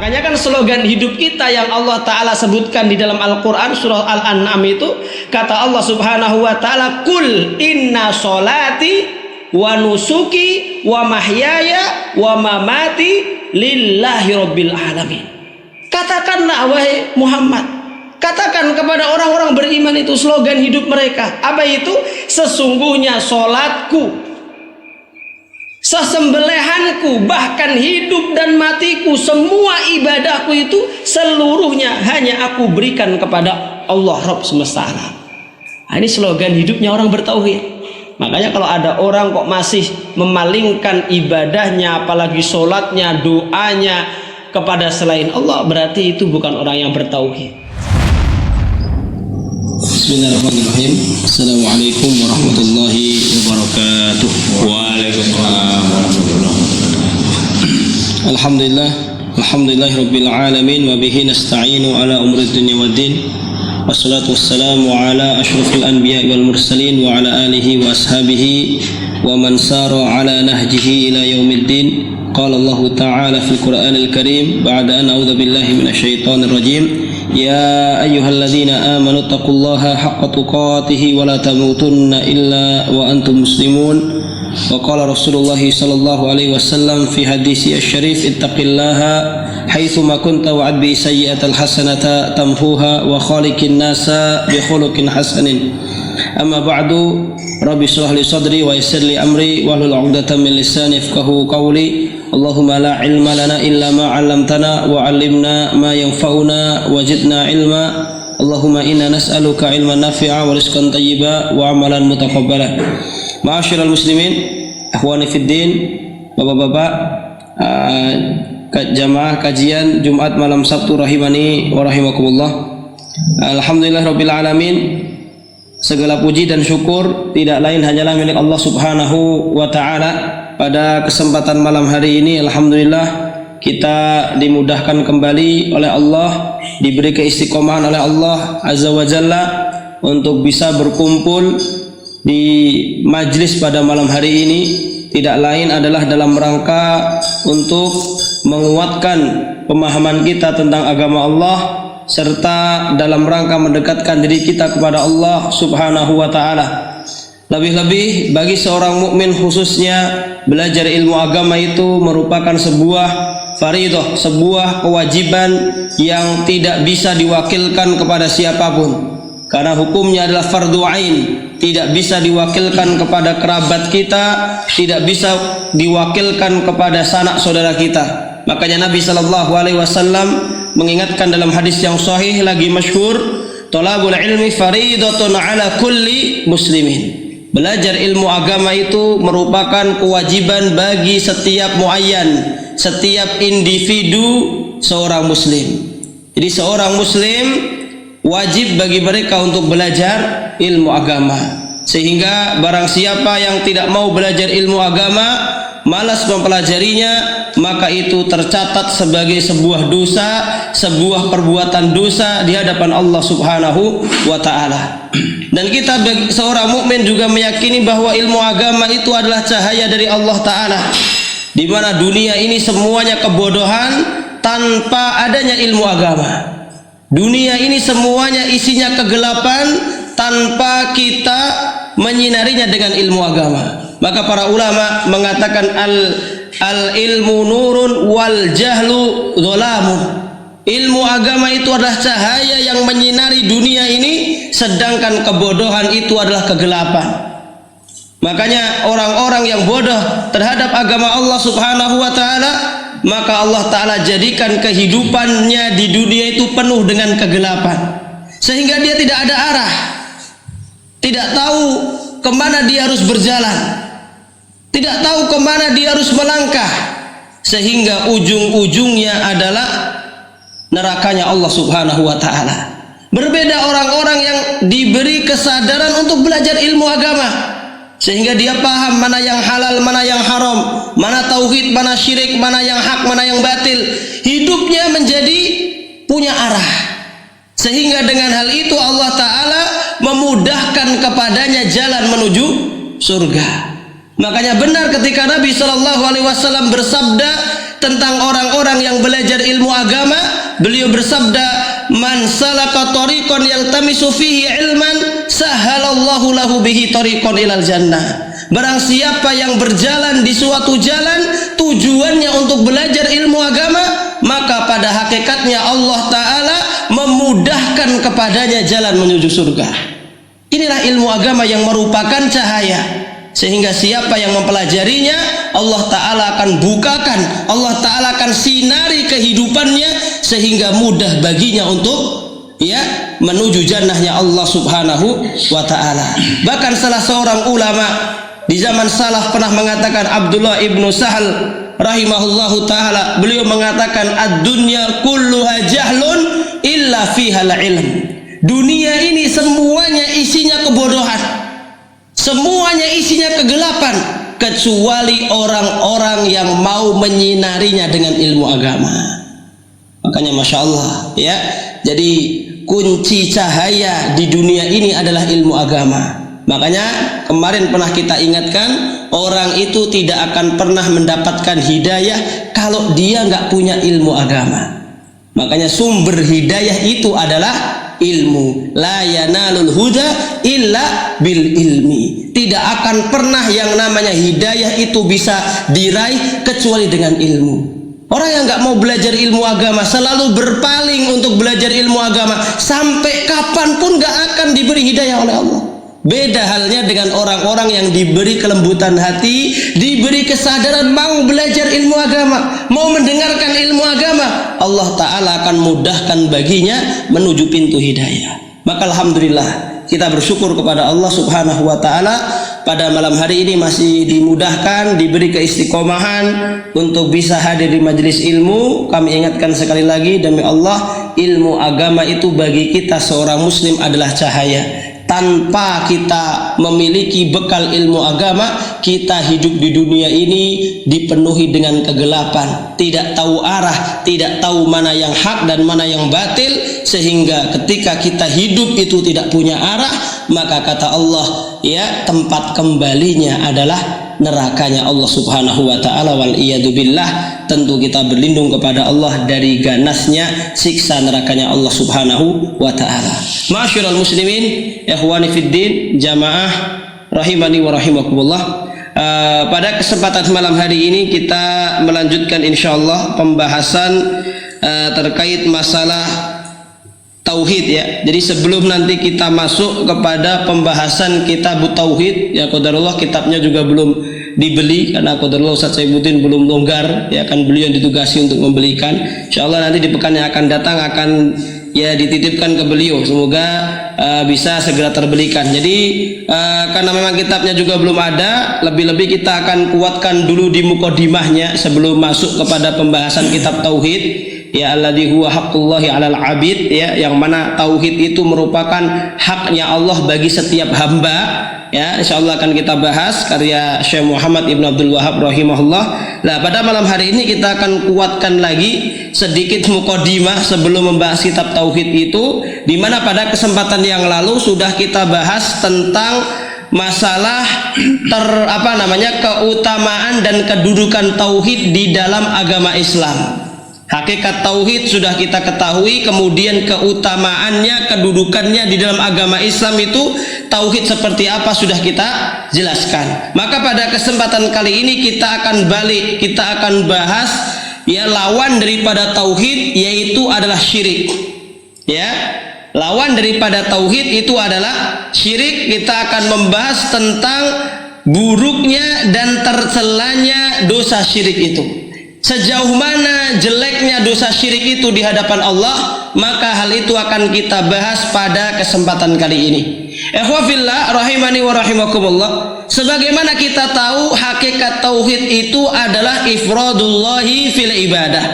Makanya kan slogan hidup kita yang Allah Ta'ala sebutkan di dalam Al-Quran surah Al-An'am itu, kata Allah Subhanahu wa Ta'ala, kul inna sholati wa nusuki wa mahyaya wa mamati lillahi rabbil alamin. Katakanlah wahai Muhammad, katakan kepada orang-orang beriman itu slogan hidup mereka. Apa itu? Sesungguhnya sholatku, sesembelihanku, bahkan hidup dan matiku, semua ibadahku itu seluruhnya hanya aku berikan kepada Allah Rabb semesta alam. Nah, ini slogan hidupnya orang bertauhid. Makanya kalau ada orang kok masih memalingkan ibadahnya, apalagi sholatnya, doanya kepada selain Allah, berarti itu bukan orang yang bertauhid. Bismillahirrahmanirrahim. Assalamualaikum warahmatullahi wabarakatuh. Waalaikumsalam warahmatullahi wabarakatuh. Alhamdulillahirabbil alamin wa bihi nasta'inu ala umuri dunya waddin. Wassalatu wassalamu ala asyrafil anbiya'i wal mursalin wa ala alihi wa ashabihi wa man sara ala nahjihi ila yaumiddin. Qala Allah ta'ala fil Qur'anil Karim ba'da an a'udzu billahi minasyaitonir rajim. Ya ayyuhalladzina amanu taqullaha haqqa tuqatih wa la tamutunna illa wa antum muslimun. Wa qala Rasulullah sallallahu alaihi wasallam fi hadisi asy-syarif ittaqillaha haitsu ma kunta wa adbi sayyi'atal hasanata tamhuha wa khaliqin nasa bi khuluqin hasanin. Amma ba'du, rabbi shrah li sadri wa yassir li amri wahlul 'uqdatam min lisani yafqahu qawli. Allahumma la ilma lana illa ma 'allamtana wa 'allimna ma yanfa'una wa zidna ilma. Allahumma inna nas'aluka ilman nafi'a wa rizqan thayyiba wa amalan mutaqabbala. Ma'asyiral muslimin, ikhwani fid din, bapak-bapak, jamaah kajian Jumat malam Sabtu rahimani wa rahimakumullah. Alhamdulillahirabbil alamin. Segala puji dan syukur tidak lain hanyalah milik Allah Subhanahu wa ta'ala. Pada kesempatan malam hari ini alhamdulillah kita dimudahkan kembali oleh Allah, diberi keistiqomahan oleh Allah Azza wa Jalla untuk bisa berkumpul di majlis pada malam hari ini. Tidak lain adalah dalam rangka untuk menguatkan pemahaman kita tentang agama Allah, serta dalam rangka mendekatkan diri kita kepada Allah Subhanahu wa ta'ala. Lebih-lebih bagi seorang mukmin khususnya, belajar ilmu agama itu merupakan sebuah faridah, sebuah kewajiban yang tidak bisa diwakilkan kepada siapapun, karena hukumnya adalah fardhu ain, tidak bisa diwakilkan kepada kerabat kita, tidak bisa diwakilkan kepada sanak saudara kita. Makanya Nabi sallallahu alaihi wasallam mengingatkan dalam hadis yang sahih lagi masyhur, talabul ilmi faridatun ala kulli muslimin. Belajar ilmu agama itu merupakan kewajiban bagi setiap muayyan, setiap individu seorang muslim. Jadi seorang muslim wajib bagi mereka untuk belajar ilmu agama. Sehingga barang siapa yang tidak mau belajar ilmu agama, malas mempelajarinya, maka itu tercatat sebagai sebuah dosa, sebuah perbuatan dosa di hadapan Allah Subhanahu wa ta'ala. Dan kita seorang mukmin juga meyakini bahwa ilmu agama itu adalah cahaya dari Allah Ta'ala, di mana dunia ini semuanya kebodohan tanpa adanya ilmu agama. Dunia ini semuanya isinya kegelapan tanpa kita menyinarinya dengan ilmu agama. Maka para ulama mengatakan al ilmu nurun wal jahlu dhalamun. Ilmu agama itu adalah cahaya yang menyinari dunia ini, sedangkan kebodohan itu adalah kegelapan. Makanya orang-orang yang bodoh terhadap agama Allah Subhanahu wa ta'ala, maka Allah Ta'ala jadikan kehidupannya di dunia itu penuh dengan kegelapan, sehingga dia tidak ada arah, tidak tahu kemana dia harus berjalan, tidak tahu kemana dia harus melangkah, sehingga ujung-ujungnya adalah nerakanya Allah Subhanahu wa ta'ala. Berbeda orang-orang yang diberi kesadaran untuk belajar ilmu agama, sehingga dia paham mana yang halal, mana yang haram, mana tauhid, mana syirik, mana yang hak, mana yang batil. Hidupnya menjadi punya arah, sehingga dengan hal itu Allah Ta'ala memudahkan kepadanya jalan menuju surga. Makanya benar ketika Nabi SAW bersabda, tentang orang-orang yang belajar ilmu agama, beliau bersabda, "Man salaka tariqan yaltamisu fihi ilman, sahhalallahu lahu bihi tariqan ilal jannah." Barang siapa yang berjalan di suatu jalan tujuannya untuk belajar ilmu agama, maka pada hakikatnya Allah Ta'ala memudahkan kepadanya jalan menuju surga. Inilah ilmu agama yang merupakan cahaya, sehingga siapa yang mempelajarinya, Allah Ta'ala akan bukakan, Allah Ta'ala akan sinari kehidupannya, sehingga mudah baginya untuk menuju jannahnya Allah Subhanahu wa Ta'ala. Bahkan salah seorang ulama di zaman salaf pernah mengatakan, Abdullah ibnu Sahal rahimahullahu ta'ala, beliau mengatakan, ad-dunya kulluha jahlun illa fihal ilm. Dunia ini semuanya isinya kebodohan, semuanya isinya kegelapan, kecuali orang-orang yang mau menyinarinya dengan ilmu agama. Makanya Masya Allah ya, jadi kunci cahaya di dunia ini adalah ilmu agama. Makanya kemarin pernah kita ingatkan, orang itu tidak akan pernah mendapatkan hidayah kalau dia nggak punya ilmu agama. Makanya sumber hidayah itu adalah ilmu. La yanalul huda illa bil ilmi. Tidak akan pernah yang namanya hidayah itu bisa diraih kecuali dengan ilmu. Orang yang nggak mau belajar ilmu agama selalu berpaling untuk belajar ilmu agama, sampai kapanpun nggak akan diberi hidayah oleh Allah. Beda halnya dengan orang-orang yang diberi kelembutan hati, diberi kesadaran mau belajar ilmu agama, mau mendengarkan ilmu agama, Allah Ta'ala akan mudahkan baginya menuju pintu hidayah. Maka alhamdulillah kita bersyukur kepada Allah Subhanahu wa Ta'ala, pada malam hari ini masih dimudahkan, diberi keistiqomahan untuk bisa hadir di majelis ilmu. Kami ingatkan sekali lagi, demi Allah, ilmu agama itu bagi kita seorang muslim adalah cahaya. Tanpa kita memiliki bekal ilmu agama, kita hidup di dunia ini dipenuhi dengan kegelapan, tidak tahu arah, tidak tahu mana yang hak dan mana yang batil, sehingga ketika kita hidup itu tidak punya arah, maka kata Allah, ya, tempat kembalinya adalah nerakanya Allah Subhanahu wa Ta'ala, wal iyadu billah. Tentu kita berlindung kepada Allah dari ganasnya siksa nerakanya Allah Subhanahu wa Ta'ala. Ma'asyiral muslimin, ikhwani fiddin, jamaah rahimani wa rahimakumullah. Pada kesempatan malam hari ini kita melanjutkan insyaallah pembahasan terkait masalah tauhid ya. Jadi sebelum nanti kita masuk kepada pembahasan kitab tauhid, ya qadarullah kitabnya juga belum dibeli karena qadarullah Ustaz Saibuddin belum longgar, ya kan beliau yang ditugasi untuk membelikan. Insyaallah nanti di pekan yang akan datang akan ya dititipkan ke beliau, semoga bisa segera terbelikan. Jadi karena memang kitabnya juga belum ada, lebih-lebih kita akan kuatkan dulu di mukadimahnya sebelum masuk kepada pembahasan kitab tauhid. Ya, alladzi huwa haqqullahi 'alal 'abid, ya, yang mana tauhid itu merupakan haknya Allah bagi setiap hamba. Ya, insyaallah akan kita bahas karya Syekh Muhammad Ibn Abdul Wahab rahimahullah. Nah, pada malam hari ini kita akan kuatkan lagi sedikit mukadimah sebelum membahas kitab tauhid itu, di mana pada kesempatan yang lalu sudah kita bahas tentang masalah keutamaan dan kedudukan tauhid di dalam agama Islam. Hakikat tauhid sudah kita ketahui, kemudian keutamaannya, kedudukannya di dalam agama Islam itu tauhid seperti apa sudah kita jelaskan. Maka pada kesempatan kali ini kita akan bahas ya lawan daripada tauhid, yaitu adalah syirik. Ya, lawan daripada tauhid itu adalah syirik. Kita akan membahas tentang buruknya dan tercelanya dosa syirik itu. Sejauh mana jeleknya dosa syirik itu di hadapan Allah, maka hal itu akan kita bahas pada kesempatan kali ini. Ikhwafillah rahimani wa rahimakumullah. Sebagaimana kita tahu, hakikat tauhid itu adalah ifradullahi fil ibadah,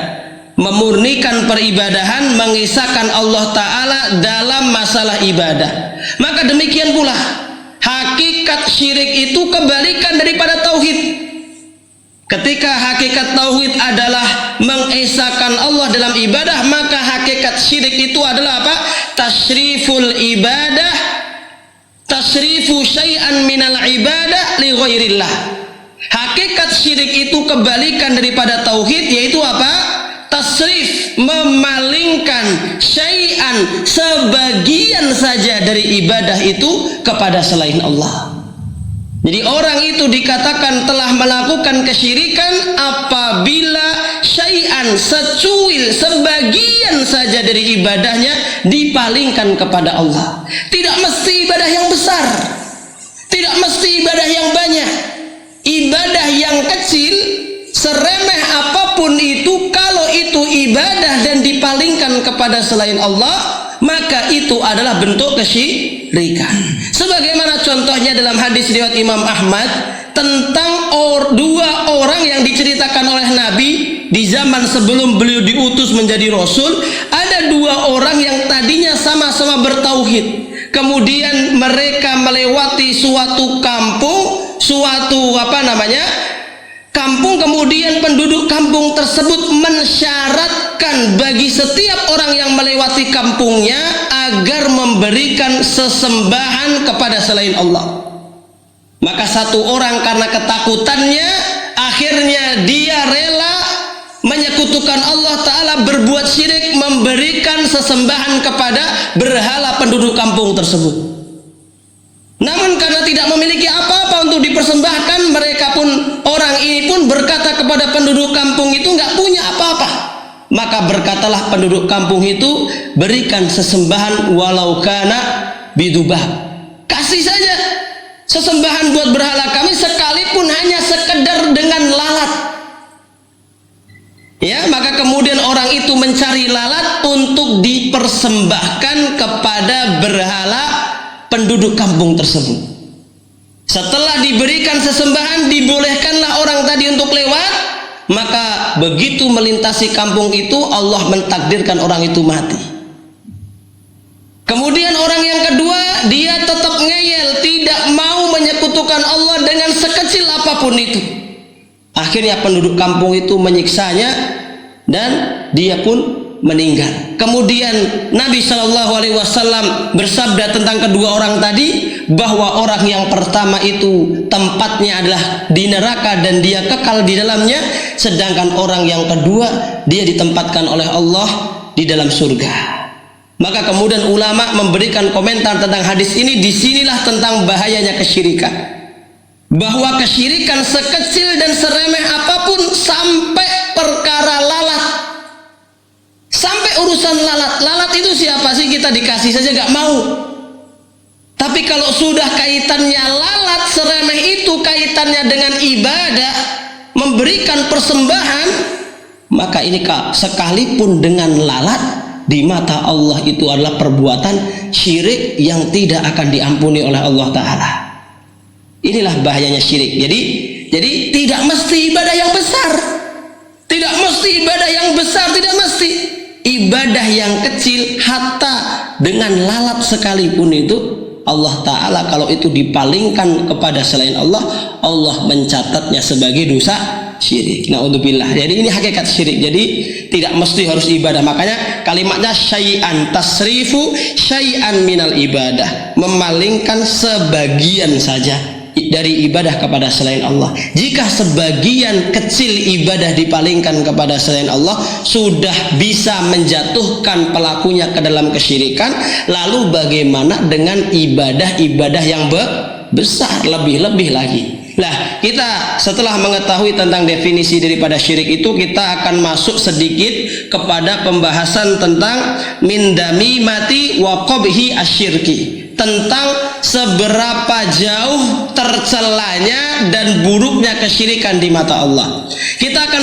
memurnikan peribadahan, mengisahkan Allah Ta'ala dalam masalah ibadah. Maka demikian pula hakikat syirik itu kebalikan daripada tauhid. Ketika hakikat tauhid adalah mengesahkan Allah dalam ibadah, maka hakikat syirik itu adalah apa? Tasyriful ibadah, tasrifu syai'an minal ibadah li ghairillah. Hakikat syirik itu kebalikan daripada tauhid, yaitu apa? Tasrif, memalingkan syai'an, sebagian saja dari ibadah itu kepada selain Allah. Jadi orang itu dikatakan telah melakukan kesyirikan apabila syai'an, secuil, sebagian saja dari ibadahnya dipalingkan kepada Allah. Tidak mesti ibadah yang besar, tidak mesti ibadah yang banyak. Ibadah yang kecil, seremeh apapun itu, kalau itu ibadah dan dipalingkan kepada selain Allah, maka itu adalah bentuk kesyirikan. Sebagaimana contohnya dalam hadis riwayat Imam Ahmad tentang dua orang yang diceritakan oleh Nabi di zaman sebelum beliau diutus menjadi Rasul. Ada dua orang yang tadinya sama-sama bertauhid, kemudian mereka melewati suatu kampung, kampung, kemudian penduduk kampung tersebut mensyaratkan bagi setiap orang yang melewati kampungnya agar memberikan sesembahan kepada selain Allah. Maka satu orang karena ketakutannya, akhirnya dia rela menyekutukan Allah Ta'ala, berbuat syirik, memberikan sesembahan kepada berhala penduduk kampung tersebut. Namun karena tidak memiliki apa-apa untuk dipersembahkan, orang ini pun berkata kepada penduduk kampung itu, nggak punya apa-apa. Maka berkatalah penduduk kampung itu, berikan sesembahan walau kana bidubah. Kasih saja sesembahan buat berhala kami, sekalipun hanya sekedar dengan lalat. Ya, maka kemudian orang itu mencari lalat untuk dipersembahkan kepada berhala penduduk kampung tersebut. Setelah diberikan sesembahan, dibolehkanlah orang tadi untuk lewat. Maka begitu melintasi kampung itu, Allah mentakdirkan orang itu mati. Kemudian orang yang kedua, dia tetap ngeyel, tidak mau menyekutukan Allah dengan sekecil apapun itu. Akhirnya penduduk kampung itu menyiksanya dan dia pun meninggal. Kemudian Nabi SAW bersabda tentang kedua orang tadi, bahwa orang yang pertama itu tempatnya adalah di neraka dan dia kekal di dalamnya, sedangkan orang yang kedua dia ditempatkan oleh Allah di dalam surga. Maka kemudian ulama memberikan komentar tentang hadis ini. Disinilah tentang bahayanya kesyirikan, bahwa kesyirikan sekecil dan seremeh apapun, sampai perkara lalat, sampai urusan lalat itu siapa sih, kita dikasih saja gak mau. Tapi kalau sudah kaitannya lalat, seremeh itu kaitannya dengan ibadah, memberikan persembahan, maka ini sekalipun dengan lalat, di mata Allah itu adalah perbuatan syirik yang tidak akan diampuni oleh Allah Ta'ala. Inilah bahayanya syirik. Jadi tidak mesti ibadah yang besar, tidak mesti ibadah yang besar, tidak mesti ibadah yang kecil, hatta dengan lalat sekalipun itu, Allah Ta'ala kalau itu dipalingkan kepada selain Allah, Allah mencatatnya sebagai dosa syirik. Na'udzubillah. Jadi ini hakikat syirik. Jadi tidak mesti harus ibadah. Makanya kalimatnya syai'an, tasrifu syai'an minal ibadah, memalingkan sebagian saja dari ibadah kepada selain Allah. Jika sebagian kecil ibadah dipalingkan kepada selain Allah, sudah bisa menjatuhkan pelakunya ke dalam kesyirikan. Lalu bagaimana dengan ibadah-ibadah yang besar, lebih-lebih lagi? Nah, kita setelah mengetahui tentang definisi daripada syirik itu, kita akan masuk sedikit kepada pembahasan tentang min damimati wa qabhi asyirki, tentang seberapa jauh tercelanya dan buruknya kesyirikan di mata Allah. Kita akan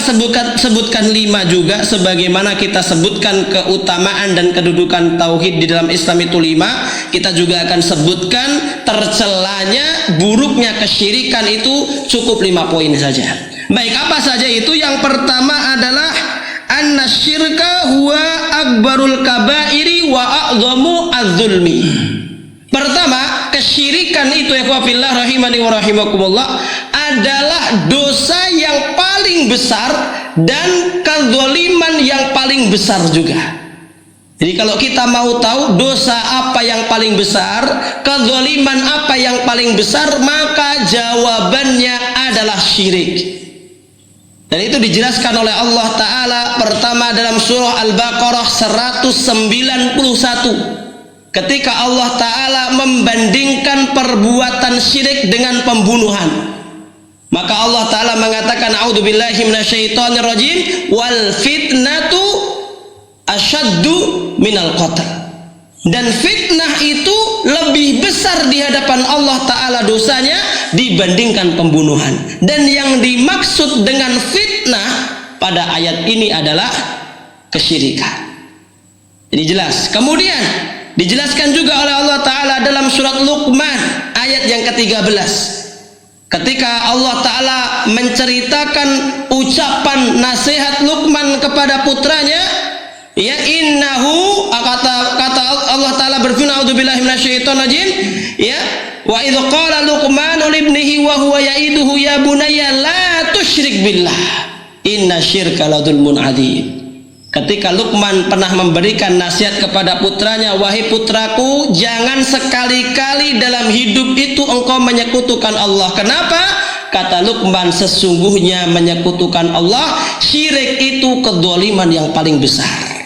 sebutkan 5 juga, sebagaimana kita sebutkan keutamaan dan kedudukan tauhid di dalam Islam itu 5. Kita juga akan sebutkan tercelanya, buruknya kesyirikan itu cukup 5 poin saja. Baik, apa saja itu? Yang pertama adalah annasyirka huwa akbarul kabairi wa a'zamu az-zulmi. Pertama, kesyirikan itu, ikhwafillah rahimani wa rahimakumullah, adalah dosa yang paling besar dan kezaliman yang paling besar juga. Jadi kalau kita mau tahu dosa apa yang paling besar, kezaliman apa yang paling besar, maka jawabannya adalah syirik. Dan itu dijelaskan oleh Allah Ta'ala pertama dalam surah Al-Baqarah 191, ketika Allah Ta'ala membandingkan perbuatan syirik dengan pembunuhan. Maka Allah Ta'ala mengatakan, a'udzubillahi minasyaitonirrajim, wal fitnatu asyaddu minal qatl. Dan fitnah itu lebih besar di hadapan Allah Ta'ala dosanya dibandingkan pembunuhan. Dan yang dimaksud dengan fitnah pada ayat ini adalah kesyirikan. Jadi jelas. Kemudian dijelaskan juga oleh Allah Ta'ala dalam surat Luqman ayat yang ke-13. Ketika Allah Ta'ala menceritakan ucapan nasihat Luqman kepada putranya, ya, innahu, kata Allah Ta'ala berfirman, a'udzubillahi minasyaitonirrajim, ya, wa idz qala Luqmanu libnihi wa huwa ya'iduhu ya bunayya la tusyrik billah inna syirka la dzulmun adzim. Ketika Luqman pernah memberikan nasihat kepada putranya, wahai putraku, jangan sekali-kali dalam hidup itu engkau menyekutukan Allah. Kenapa? Kata Luqman, sesungguhnya menyekutukan Allah, syirik itu kedzaliman yang paling besar.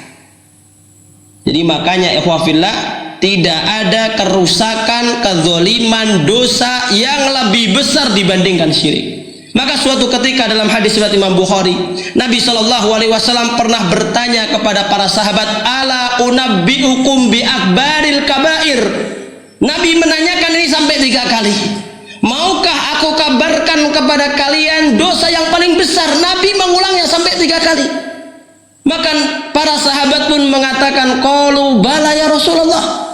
Jadi makanya ikhwafillah, tidak ada kerusakan, kedzaliman, dosa yang lebih besar dibandingkan syirik. Maka suatu ketika dalam hadis riwayat Imam Bukhari, Nabi SAW pernah bertanya kepada para sahabat, ala unabbiukum bi akbaril kabair. Nabi menanyakan ini sampai 3 kali. Maukah aku kabarkan kepada kalian dosa yang paling besar? Nabi mengulangnya sampai 3 kali. Maka para sahabat pun mengatakan, qalu bala ya Rasulullah.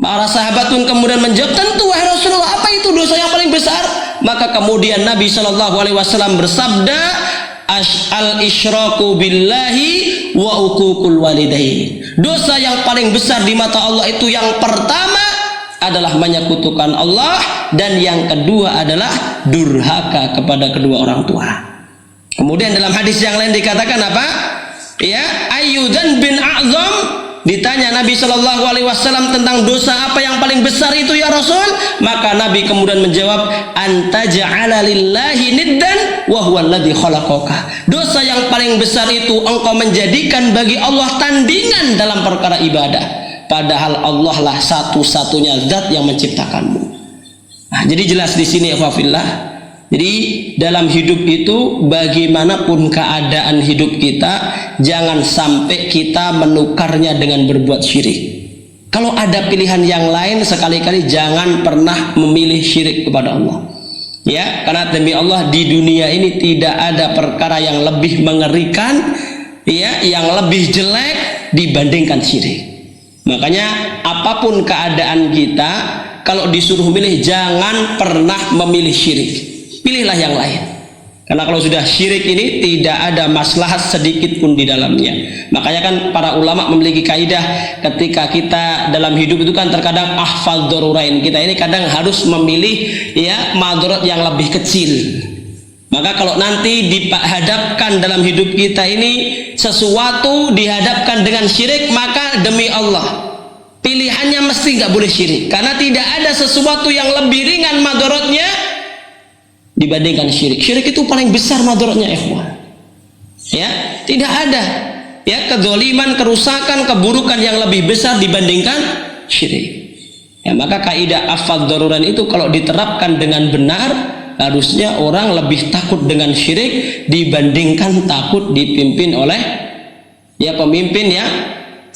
Para sahabat pun kemudian menjawab, tentu wahai Rasulullah, apa itu dosa yang paling besar? Maka kemudian Nabi SAW bersabda, al-isyraku billahi wa uququl walidain. Dosa yang paling besar di mata Allah itu yang pertama adalah menyekutukan Allah, dan yang kedua adalah durhaka kepada kedua orang tua. Kemudian dalam hadis yang lain dikatakan apa? Ya, ayyudan bin a'zam. Ditanya Nabi SAW tentang dosa apa yang paling besar itu ya Rasul, maka Nabi kemudian menjawab, anta ja'ala lillahi niddan wa huwa alladhi khalaqaka. Dosa yang paling besar itu engkau menjadikan bagi Allah tandingan dalam perkara ibadah, padahal Allah lah satu-satunya zat yang menciptakanmu. Nah, jadi jelas di sini ikhwafillah. Jadi dalam hidup itu, bagaimanapun keadaan hidup kita, jangan sampai kita menukarnya dengan berbuat syirik. Kalau ada pilihan yang lain, sekali-kali jangan pernah memilih syirik kepada Allah. Ya, karena demi Allah di dunia ini tidak ada perkara yang lebih mengerikan, ya, yang lebih jelek dibandingkan syirik. Makanya apapun keadaan kita, kalau disuruh milih, jangan pernah memilih syirik. Pilihlah yang lain. Karena kalau sudah syirik ini tidak ada maslahat sedikit pun di dalamnya. Makanya kan para ulama memiliki kaidah, ketika kita dalam hidup itu kan terkadang ahfal darurain. Kita ini kadang harus memilih ya madarat yang lebih kecil. Maka kalau nanti dihadapkan dalam hidup kita ini sesuatu dihadapkan dengan syirik, maka demi Allah pilihannya mesti nggak boleh syirik. Karena tidak ada sesuatu yang lebih ringan madaratnya dibandingkan syirik. Syirik itu paling besar madaratnya, ikhwan. Ya, tidak ada ya kedzaliman, kerusakan, keburukan yang lebih besar dibandingkan syirik. Ya, maka kaidah afad daruran itu kalau diterapkan dengan benar, harusnya orang lebih takut dengan syirik dibandingkan takut dipimpin oleh ya pemimpin yang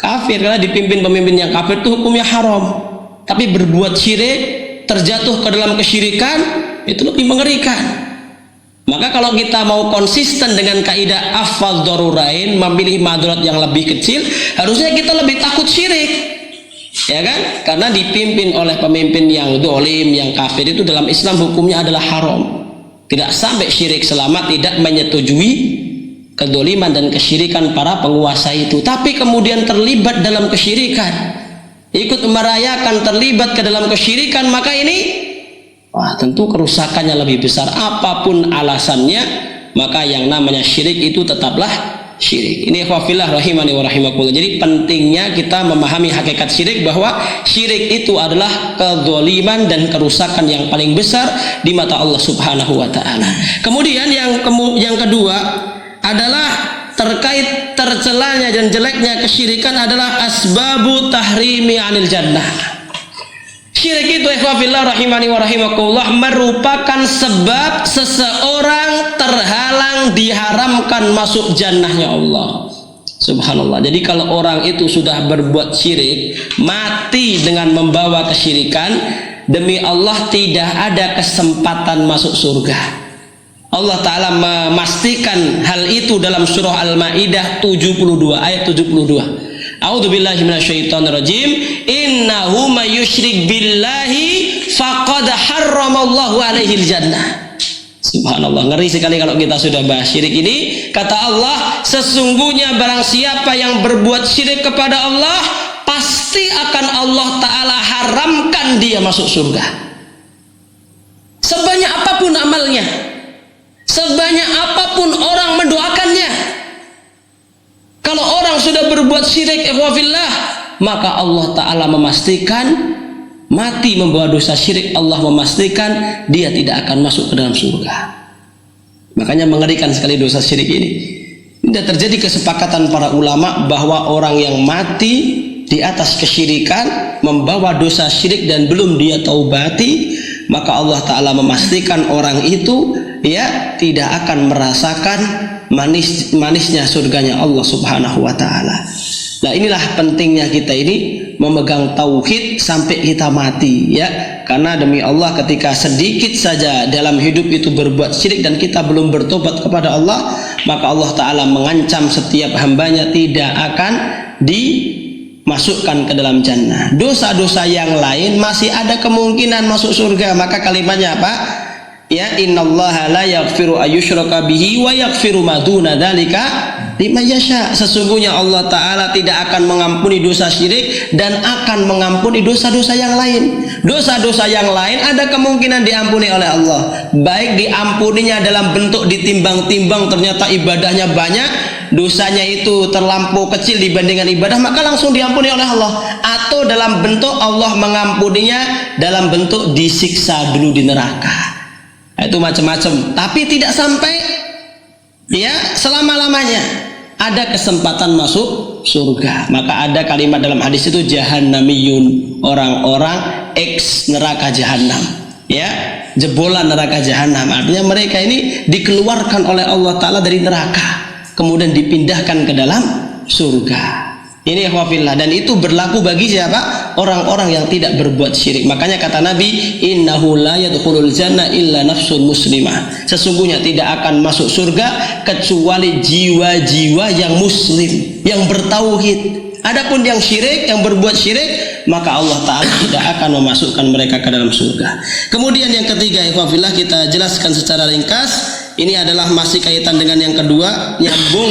kafir. Karena dipimpin pemimpin yang kafir itu hukumnya haram. Tapi berbuat syirik, terjatuh ke dalam kesyirikan, itu lebih mengerikan. Maka kalau kita mau konsisten dengan kaidah afal darurain, memilih madarat yang lebih kecil, harusnya kita lebih takut syirik, ya kan? Karena dipimpin oleh pemimpin yang dolim, yang kafir, itu dalam Islam hukumnya adalah haram. Tidak sampai syirik selama tidak menyetujui kedoliman dan kesyirikan para penguasa itu. Tapi kemudian terlibat dalam kesyirikan, ikut merayakan, terlibat ke dalam kesyirikan, maka ini tentu kerusakannya lebih besar. Apapun alasannya, maka yang namanya syirik itu tetaplah syirik. Ini ikhwafillah rahimani wa rahimakumullah. Jadi pentingnya kita memahami hakikat syirik, bahwa syirik itu adalah kezaliman dan kerusakan yang paling besar di mata Allah Subhanahu wa taala. Kemudian yang kedua adalah terkait tercelanya dan jeleknya kesyirikan adalah asbabu tahrimi 'anil jannah. Syirik itu ikhwafillah rahimani wa rahimakumullah merupakan sebab seseorang terhalang diharamkan masuk jannahnya Allah. Subhanallah. Jadi kalau orang itu sudah berbuat syirik, mati dengan membawa kesyirikan, demi Allah tidak ada kesempatan masuk surga. Allah Ta'ala memastikan hal itu dalam surah Al-Ma'idah 72 ayat 72. A'udzubillahi minasyaitonirrajim. Innahu may yusyrik billahi faqad harramallahu alaihil jannah. Subhanallah, ngeri sekali kalau kita sudah bahas syirik ini. Kata Allah, sesungguhnya barang siapa yang berbuat syirik kepada Allah, pasti akan Allah Ta'ala haramkan dia masuk surga. Sebanyak apapun amalnya, sebanyak apapun orang mendoakannya, kalau orang sudah berbuat syirik ikhwafillah, maka Allah Ta'ala memastikan mati membawa dosa syirik. Allah memastikan dia tidak akan masuk ke dalam surga. Makanya mengerikan sekali dosa syirik ini. Tidak terjadi kesepakatan para ulama bahwa orang yang mati di atas kesyirikan, membawa dosa syirik dan belum dia taubati, maka Allah Ta'ala memastikan orang itu tidak akan merasakan manisnya surganya Allah Subhanahu wa taala. Nah, inilah pentingnya kita ini memegang tauhid sampai kita mati, karena demi Allah ketika sedikit saja dalam hidup itu berbuat syirik dan kita belum bertobat kepada Allah, maka Allah Ta'ala mengancam setiap hambanya tidak akan dimasukkan ke dalam jannah. Dosa-dosa yang lain masih ada kemungkinan masuk surga. Maka kalimatnya apa? Innallaha la yaghfiru ayyushraka bihi wa yaghfiru ma duna dzalika liman yasha. Sesungguhnya Allah Ta'ala tidak akan mengampuni dosa syirik dan akan mengampuni dosa-dosa yang lain. Dosa-dosa yang lain ada kemungkinan diampuni oleh Allah, baik diampuninya dalam bentuk ditimbang-timbang, ternyata ibadahnya banyak, dosanya itu terlampau kecil dibandingkan ibadah, maka langsung diampuni oleh Allah. Atau dalam bentuk Allah mengampuninya dalam bentuk disiksa dulu di neraka. Itu macam-macam, tapi tidak sampai selama-lamanya ada kesempatan masuk surga. Maka ada kalimat dalam hadis itu jahannamiyun, orang-orang ex neraka jahanam, jebolan neraka jahanam. Artinya mereka ini dikeluarkan oleh Allah Ta'ala dari neraka, kemudian dipindahkan ke dalam surga. Ini ikhwafillah, dan itu berlaku bagi siapa? Orang-orang yang tidak berbuat syirik. Makanya kata Nabi, innahu la yadkhulul jannah illa nafsun muslimah. Sesungguhnya tidak akan masuk surga kecuali jiwa-jiwa yang muslim, yang bertauhid. Adapun yang syirik, yang berbuat syirik, maka Allah Ta'ala tidak akan memasukkan mereka ke dalam surga. Kemudian yang ketiga ikhwafillah, kita jelaskan secara ringkas. Ini adalah masih kaitan dengan yang kedua, nyambung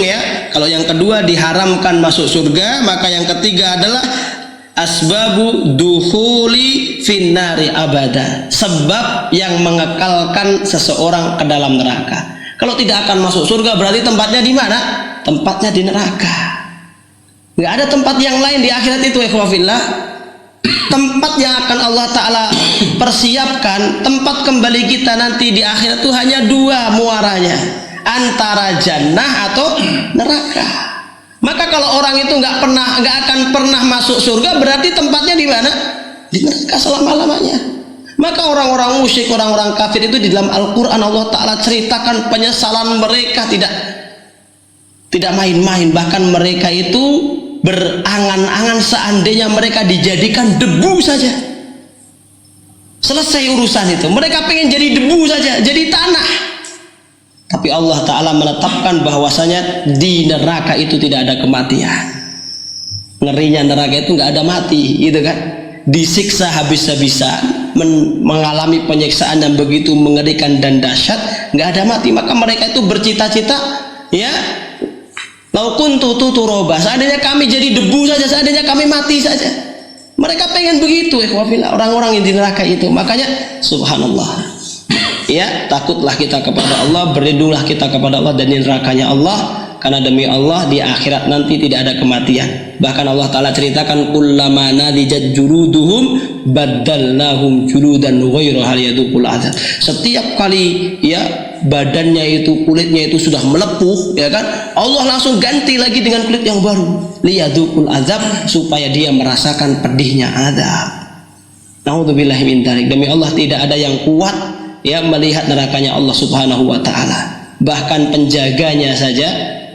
Kalau yang kedua diharamkan masuk surga, maka yang ketiga adalah asbabu dukhuli finnari abada. Sebab yang mengekalkan seseorang ke dalam neraka. Kalau tidak akan masuk surga berarti tempatnya di mana? Tempatnya di neraka. Nggak ada tempat yang lain di akhirat itu ikhwafillah. Tempat yang akan Allah Ta'ala persiapkan, tempat kembali kita nanti di akhirat itu hanya dua muaranya, antara jannah atau neraka. Maka kalau orang itu nggak akan pernah masuk surga, berarti tempatnya di mana? Di neraka selama-lamanya. Maka orang-orang musyrik, orang-orang kafir itu di dalam Al-Quran Allah Ta'ala ceritakan penyesalan mereka tidak main-main. Bahkan mereka itu berangan-angan seandainya mereka dijadikan debu saja, selesai urusan itu. Mereka pengen jadi debu saja, jadi tanah. Tapi Allah Ta'ala menetapkan bahwasanya di neraka itu tidak ada kematian. Ngerinya neraka itu nggak ada mati, gitu kan? Disiksa habis-habisan, mengalami penyiksaan yang begitu mengerikan dan dahsyat, nggak ada mati. Maka mereka itu bercita-cita, lau kuntu tuturoba, seandainya kami jadi debu saja, seandainya kami mati saja. Mereka pengen begitu ikhwafillah, orang-orang yang di neraka itu. Makanya subhanallah, takutlah kita kepada Allah, berlindunglah kita kepada Allah dari nerakanya Allah. Karena demi Allah di akhirat nanti tidak ada kematian. Bahkan Allah Ta'ala ceritakan kullama nadijat juluduhum baddalnahum juludan ghairaha liyadhuqul adzab. Setiap kali ya badannya itu, kulitnya itu sudah melepuh, ya kan, Allah langsung ganti lagi dengan kulit yang baru, liyadhuqul adzab, supaya dia merasakan pedihnya azab. Naudzubillahi min dzalik. Demi Allah tidak ada yang kuat ya melihat nerakanya Allah Subhanahu wa taala. Bahkan penjaganya saja,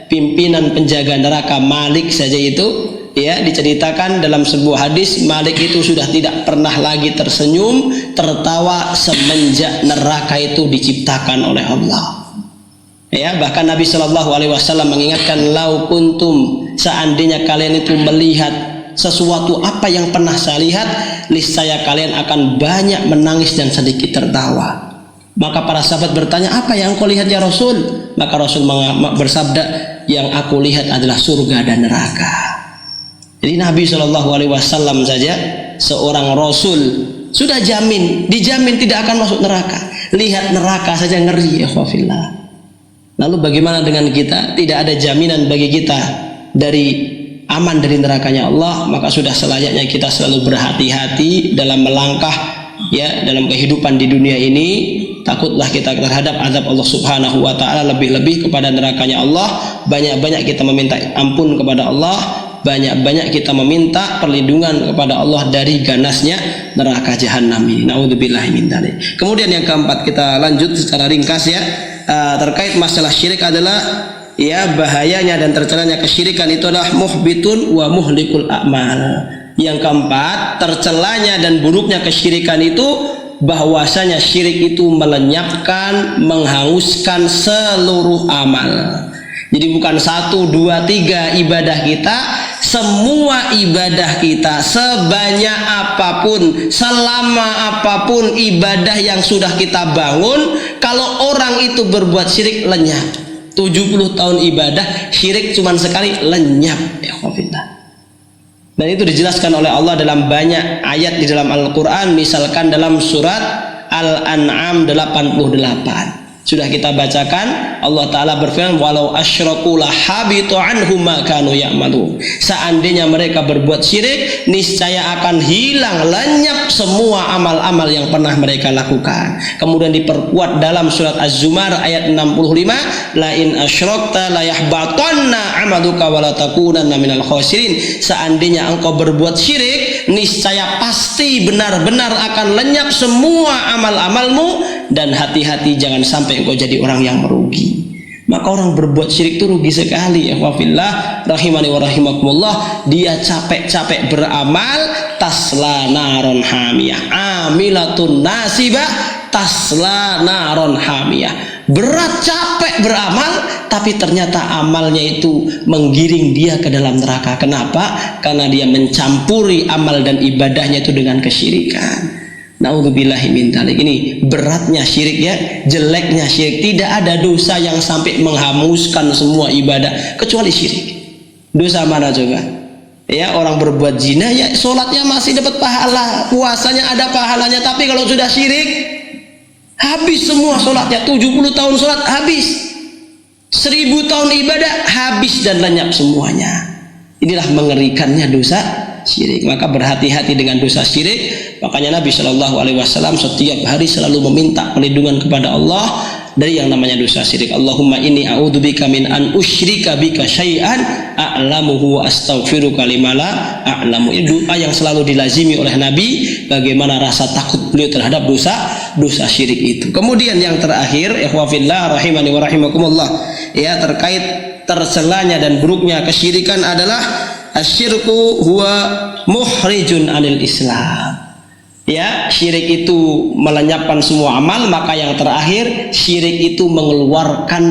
pimpinan penjaga neraka Malik saja itu ya diceritakan dalam sebuah hadis, Malik itu sudah tidak pernah lagi tersenyum, tertawa semenjak neraka itu diciptakan oleh Allah. Ya, bahkan Nabi Shallallahu alaihi wasallam mengingatkan, lau kuntum, seandainya kalian itu melihat sesuatu apa yang pernah saya lihat, niscaya kalian akan banyak menangis dan sedikit tertawa. Maka para sahabat bertanya, apa yang engkau lihat ya Rasul? Maka Rasul bersabda, yang aku lihat adalah surga dan neraka. Jadi Nabi Shallallahu alaihi wasallam saja seorang Rasul sudah dijamin tidak akan masuk neraka. Lihat neraka saja ngeri, ya khawfillah. Lalu bagaimana dengan kita? Tidak ada jaminan bagi kita aman dari nerakanya Allah. Maka sudah selayaknya kita selalu berhati-hati dalam melangkah ya dalam kehidupan di dunia ini. Takutlah kita terhadap azab Allah Subhanahu wa taala, lebih-lebih kepada nerakanya Allah. Banyak-banyak kita meminta ampun kepada Allah, banyak-banyak kita meminta perlindungan kepada Allah dari ganasnya neraka jahanam ini. Naudzubillahi min dzalik. Kemudian yang keempat, kita lanjut secara ringkas ya, terkait masalah syirik adalah ya bahayanya dan tercelanya kesyirikan itu adalah muhbitun wa muhlikul a'mal. Yang keempat, tercelanya dan buruknya kesyirikan itu bahwasanya syirik itu melenyapkan, menghanguskan seluruh amal. Jadi bukan 1, 2, 3 ibadah kita, semua ibadah kita, sebanyak apapun, selama apapun ibadah yang sudah kita bangun, kalau orang itu berbuat syirik, lenyap. 70 tahun ibadah, syirik cuma sekali, lenyap. Ya khafillah. Dan itu dijelaskan oleh Allah dalam banyak ayat di dalam Al-Quran. Misalkan dalam surat Al-An'am 88 sudah kita bacakan, Allah Ta'ala berfirman, walau asyraku lahabitu anhum ma kanu ya'malun. Seandainya mereka berbuat syirik, niscaya akan hilang, lenyap semua amal-amal yang pernah mereka lakukan. Kemudian diperkuat dalam surat Az-Zumar ayat 65, la in asyrakta la yahbatanna amaluka wa la takunanna minal khasirin. Seandainya engkau berbuat syirik, niscaya pasti benar-benar akan lenyap semua amal-amalmu, dan hati-hati jangan sampai engkau jadi orang yang merugi. Maka orang berbuat syirik itu rugi sekali, ya wafillah rahimani wa rahimakumullah. Dia capek-capek beramal, tasla naron hamiyah, amilatun nasibah tasla naron hamiyah. Berat capek beramal, tapi ternyata amalnya itu menggiring dia ke dalam neraka. Kenapa? Karena dia mencampuri amal dan ibadahnya itu dengan kesyirikan. Naudzubillahi min dzalik. Ini beratnya syirik ya, jeleknya syirik. Tidak ada dosa yang sampai menghanguskan semua ibadah kecuali syirik. Dosa mana coba? Ya, orang berbuat zina ya sholatnya masih dapat pahala, puasanya ada pahalanya, tapi kalau sudah syirik habis semua sholatnya. 70 tahun sholat habis, 1000 tahun ibadah habis dan lenyap semuanya. Inilah mengerikannya dosa syirik. Maka berhati-hati dengan dosa syirik. Makanya Nabi Shallallahu alaihi wasallam setiap hari selalu meminta perlindungan kepada Allah dari yang namanya dosa syirik. Allahumma inni a'udzubika min an usyrika bika syai'an a'lamuhu wa astaghfiruka lima la a'lamu. Ini doa yang selalu dilazimi oleh Nabi, bagaimana rasa takut beliau terhadap dosa syirik itu. Kemudian yang terakhir, ikhwafillah rahimani wa rahimakumullah, ya, terkait tercelanya dan buruknya kesyirikan adalah asyirku huwa muhrijun anil Islam. Ya, syirik itu melenyapkan semua amal. Maka yang terakhir, syirik itu mengeluarkan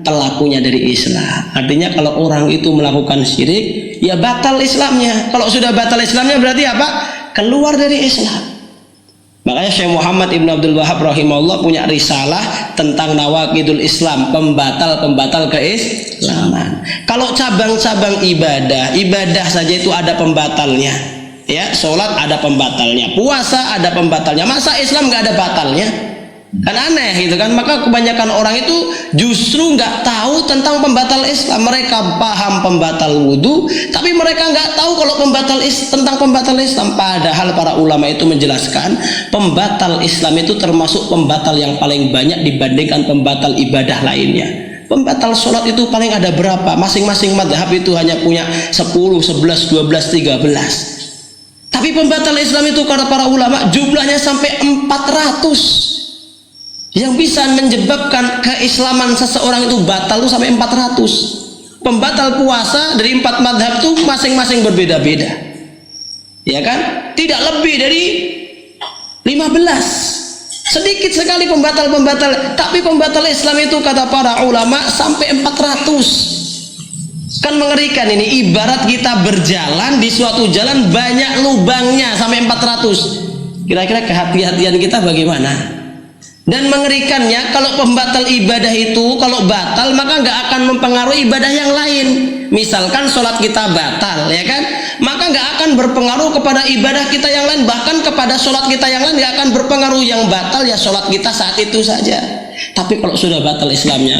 pelakunya dari Islam. Artinya kalau orang itu melakukan syirik, ya batal Islamnya. Kalau sudah batal Islamnya berarti apa? Keluar dari Islam. Makanya Syekh Muhammad Ibn Abdul Wahab rahimahullah punya risalah tentang nawaqidul Islam, pembatal-pembatal keislaman. Kalau cabang-cabang ibadah saja itu ada pembatalnya. Ya, sholat ada pembatalnya, puasa ada pembatalnya. Masa Islam nggak ada batalnya? Kan aneh gitu kan. Maka kebanyakan orang itu justru nggak tahu tentang pembatal Islam. Mereka paham pembatal wudhu, tapi mereka nggak tahu kalau tentang pembatal Islam. Padahal para ulama itu menjelaskan pembatal Islam itu termasuk pembatal yang paling banyak dibandingkan pembatal ibadah lainnya. Pembatal sholat itu paling ada berapa? Masing-masing madhab itu hanya punya 10, 11, 12, 13. Tapi pembatal Islam itu kata para ulama jumlahnya sampai 400. Yang bisa menyebabkan keislaman seseorang itu batal itu sampai 400. Pembatal puasa dari 4 madhab itu masing-masing berbeda-beda, ya kan? Tidak lebih dari 15. Sedikit sekali pembatal-pembatal. Tapi pembatal Islam itu kata para ulama sampai 400. Kan mengerikan ini. Ibarat kita berjalan di suatu jalan banyak lubangnya sampai 400. Kira-kira kehati-hatian kita bagaimana? Dan mengerikannya, kalau pembatal ibadah itu kalau batal maka nggak akan mempengaruhi ibadah yang lain. Misalkan sholat kita batal, ya kan, maka nggak akan berpengaruh kepada ibadah kita yang lain. Bahkan kepada sholat kita yang lain nggak akan berpengaruh. Yang batal ya sholat kita saat itu saja. Tapi kalau sudah batal Islamnya,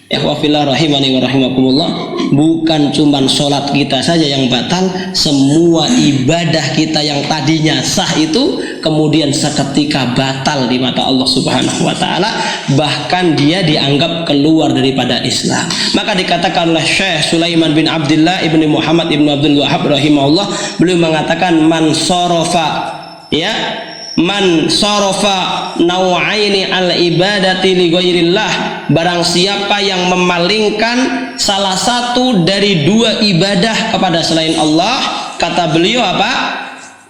ikhwafillah rahimani wa rahimakumullah, bukan cuman sholat kita saja yang batal, semua ibadah kita yang tadinya sah itu kemudian seketika batal di mata Allah Subhanahu wa taala, bahkan dia dianggap keluar daripada Islam. Maka dikatakan oleh Syekh Sulaiman bin Abdullah ibni Muhammad ibnu Abdul Wahab rahimahullah, beliau mengatakan man sarafa nau'aini al ibadati li ghairillah, barang siapa yang memalingkan salah satu dari 2 ibadah kepada selain Allah, kata beliau apa?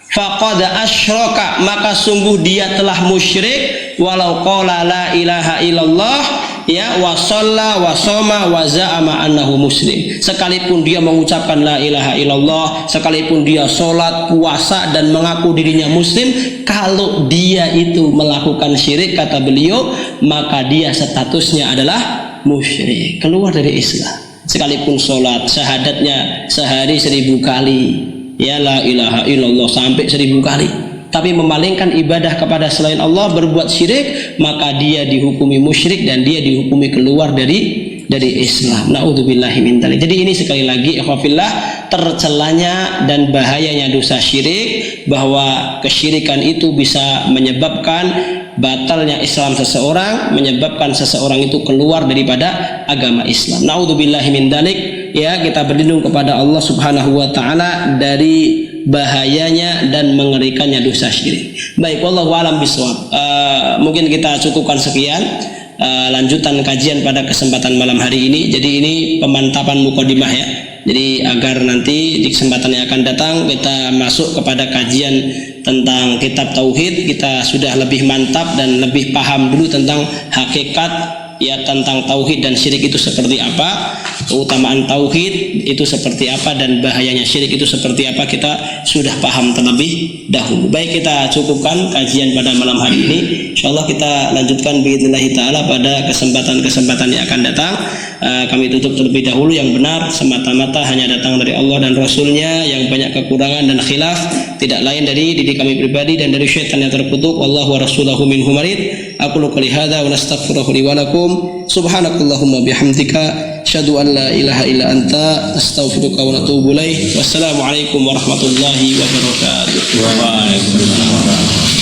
Faqad asyraka, maka sungguh dia telah musyrik, walau qala la ilaha illallah ya wa shalla wa shoma wa za'ama annahu muslim. Sekalipun dia mengucapkan la ilaha illallah, sekalipun dia sholat, puasa dan mengaku dirinya muslim, kalau dia itu melakukan syirik, kata beliau, maka dia statusnya adalah musyrik, keluar dari Islam. Sekalipun sholat syahadatnya sehari 1000 kali, ya la ilaha illallah sampai 1000 kali, tapi memalingkan ibadah kepada selain Allah, berbuat syirik, maka dia dihukumi musyrik dan dia dihukumi keluar dari Islam. Naudzubillahi min dzalik. Jadi ini sekali lagi ikhwafillah tercelanya dan bahayanya dosa syirik, bahwa kesyirikan itu bisa menyebabkan batalnya Islam seseorang, menyebabkan seseorang itu keluar daripada agama Islam. Naudzubillahi min dzalik. Ya, kita berlindung kepada Allah Subhanahu wa taala dari bahayanya dan mengerikannya dosa syirik. Baik, wallahu a'lam bishawab. Mungkin kita cukupkan sekian lanjutan kajian pada kesempatan malam hari ini. Jadi ini pemantapan mukadimah ya. Jadi agar nanti di kesempatan yang akan datang kita masuk kepada kajian tentang kitab tauhid, kita sudah lebih mantap dan lebih paham dulu tentang hakikat ya, tentang tauhid dan syirik itu seperti apa, keutamaan tauhid itu seperti apa, dan bahayanya syirik itu seperti apa, kita sudah paham terlebih dahulu. Baik, kita cukupkan kajian pada malam hari ini. Insyaallah kita lanjutkan biidznillah taala pada kesempatan-kesempatan yang akan datang. Kami tutup terlebih dahulu. Yang benar semata-mata hanya datang dari Allah dan Rasulnya, yang banyak kekurangan dan khilaf tidak lain dari diri kami pribadi dan dari syaitan yang terkutuk. Wallahu wa rasuluhu minhum marid. Aqulu qouli hadza wa nastaghfiruhu li wa lakum. Subhanakallahumma bihamdika asyhadu an la ilaha illa anta astaghfiruka wa atubu ilaik. Wassalamualaikum warahmatullahi wabarakatuh. Waalaikumsalam.